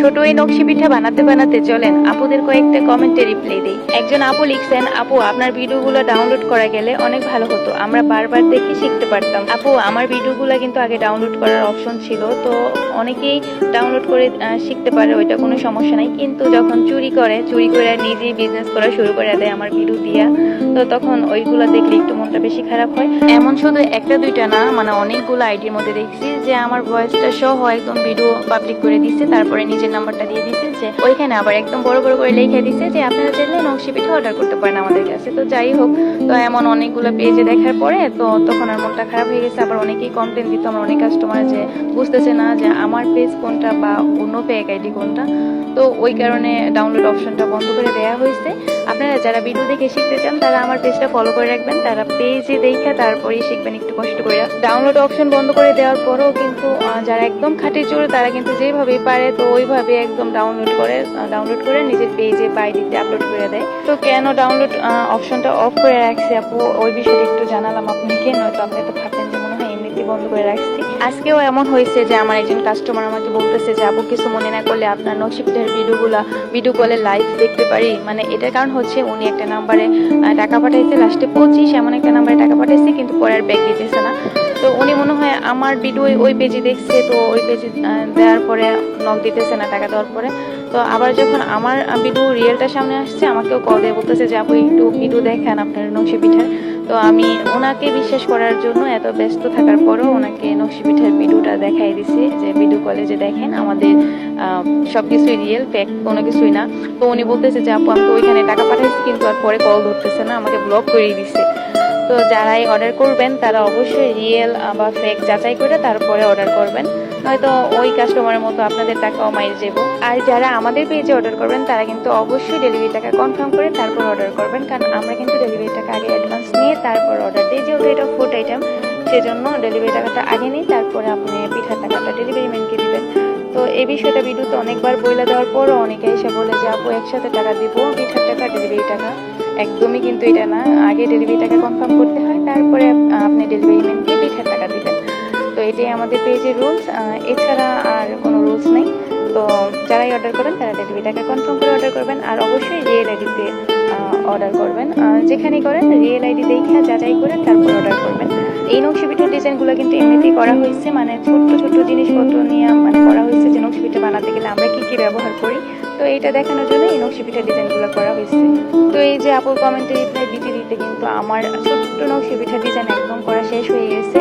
ছোট এই নকশি পিঠা বানাতে বানাতে চলেন আপুদের কয়েকটা কমেন্টে রিপ্লাই দেই। একজন আপু লিখছেন, আপু আপনার ভিডিওগুলো ডাউনলোড করা গেলে অনেক ভালো হতো, আমরা বারবার দেখে শিখতে পারতাম। আপু আমার ভিডিওগুলো কিন্তু আগে ডাউনলোড করার অপশন ছিল, তো অনেকেই ডাউনলোড করে শিখতে পারে, ওইটা কোনো সমস্যা নাই। কিন্তু যখন চুরি করে নিজেই বিজনেস করা শুরু করে দেয় আমার ভিডিও দিয়া, তো তখন ওইগুলো দেখলে একটু মনটা বেশি খারাপ হয়। এমন শুধু একটা দুইটা না, মানে অনেকগুলো আইডির মধ্যে দেখছি যে আমার ভয়েসটা সহ একদম ভিডিও পাবলিক করে দিচ্ছে, তারপরে নিজের নাম্বারটা দিয়ে দিচ্ছে, যে ওইখানে আবার একদম বড় বড় করে লিখে দিচ্ছে যে আপনারা চাইলে নকশি পিঠা অর্ডার করতে পারেন আমাদের কাছে। তো যাই হোক, তো এমন অনেকগুলো পেজে দেখার পরে তো তখন আর মনটা খারাপ হয়ে গেছে। আবার অনেকেই কমপ্লেন দিত, আমার অনেক কাস্টমার যে বুঝতেছে না যে আমার পেজ কোনটা বা অন্য ফেক আইডি কোনটা, তো ওই কারণে ডাউনলোড অপশনটা বন্ধ করে দেওয়া হয়েছে। আপনারা যারা ভিডিও দেখে শিখতে চান তারা আমার পেজটা ফলো করে রাখবেন, তারা পেজে দেখে তারপরেই শিখবেন একটু কষ্ট করে। ডাউনলোড অপশন বন্ধ করে দেওয়ার পরেও কিন্তু যারা একদম খাঁটি চোর তারা কিন্তু যেভাবে পারে তো ওইভাবে একদম ডাউনলোড করে নিজের পেজে বা আইডিতে আপলোড করে দেয়। তো কেন ডাউনলোড অপশনটা অফ করে রাখছি আপু, ওই বিষয়টা একটু জানালাম আপনাকে, নয়তো আপনি তো ভাবতেন যে মনে হয় এমনিতে বন্ধ করে রাখছি। আজকেও এমন হয়েছে যে আমার একজন কাস্টমার আমাকে বলতেছে যে আপু কিছু মনে না করলে আপনার নকশি পিঠার ভিডিও কলে লাইভ দেখতে পারি। মানে এটার কারণ হচ্ছে উনি একটা নাম্বারে টাকা পাঠাইছে, লাস্টে 25 এমন একটা নাম্বারে টাকা পাঠাইছে, কিন্তু পরে আর ব্যাক দিতেছে না। তো উনি মনে হয় আমার ভিডিও ওই পেজে দেখছে, তো ওই পেজে দেওয়ার পরে নক দিতেছে না টাকা দেওয়ার পরে। তো আবার যখন আমার ভিডিও রিয়েলটা সামনে আসছে আমাকেও কল দিয়ে বলতেছে যে আপু একটু ভিডিও দেখেন আপনার নকশি পিঠার। তো আমি ওনাকে বিশ্বাস করার জন্য এত ব্যস্ত থাকার পরও ওনাকে নকশি পিঠার ভিডিওটা দেখাই দিছি, যে ভিডিও কলে যে দেখেন আমাদের সবকিছুই রিয়েল, ফেক কোনো কিছুই না। তো উনি বলতেছে যে আপু আমি তো ওইখানে টাকা পাঠাইছি, কিন্তু আর পরে কল ধরতেছে না, আমাকে ব্লক করেই দিছে। তো যারাই অর্ডার করবেন তারা অবশ্যই রিয়েল বা ফেক যাচাই করে তারপরে অর্ডার করবেন, নয়তো ওই কাস্টমারের মতো আপনাদের টাকাও মাইর যাবো। আর যারা আমাদের পেজে অর্ডার করবেন তারা কিন্তু অবশ্যই ডেলিভারি টাকা কনফার্ম করে তারপর অর্ডার করবেন, কারণ আমরা কিন্তু ডেলিভারি টাকা আগে অ্যাডভান্স নিয়ে তারপর অর্ডার দিই, যেহেতু এটা ফুড আইটেম সেজন্য ডেলিভারি টাকাটা আগে নিই, তারপরে আপনি পিঠার টাকাটা ডেলিভারি ম্যানকে দিবেন। তো এই বিষয়টা ভিডিওতে অনেকবার বইলা দেওয়ার পরও অনেকে এসে বলে যে আপু একসাথে টাকা দিব, পিঠার টাকা ডেলিভারি টাকা। একদমই কিন্তু এটা না, আগে ডেলিভারি টাকা কনফার্ম করতে হয়, তারপরে আপনি ডেলিভারি ম্যানকে পিঠার টাকা দিবেন। তো এটাই আমাদের পেজের রুলস, এছাড়া আর কোনো রুলস নেই। তো যারাই অর্ডার করবেন তারা ডেলিভারি টাকা কনফার্ম করে অর্ডার করবেন, আর অবশ্যই রিয়েল আইডিতে অর্ডার করবেন। যেখানেই করেন রিয়েল আইডি দেখে যাচাই করে তারপর অর্ডার করবেন। এই নকশি পিঠার ডিজাইনগুলো কিন্তু এমনিতেই করা হয়েছে, মানে ছোট্ট ছোট্ট জিনিসপত্র নিয়ে মানে করা হয়েছে, যে নকশি পিঠা বানাতে গেলে আমরা কি কি ব্যবহার করি, তো এইটা দেখানোর জন্য এই নকশি পিঠার ডিজাইনগুলো করা হয়েছে। তো এই যে আপুর কমেন্টে রিপ্লাই দিতে দিতে কিন্তু আমার ছোট্ট নকশি পিঠার ডিজাইন একদম করা শেষ হয়ে গেছে।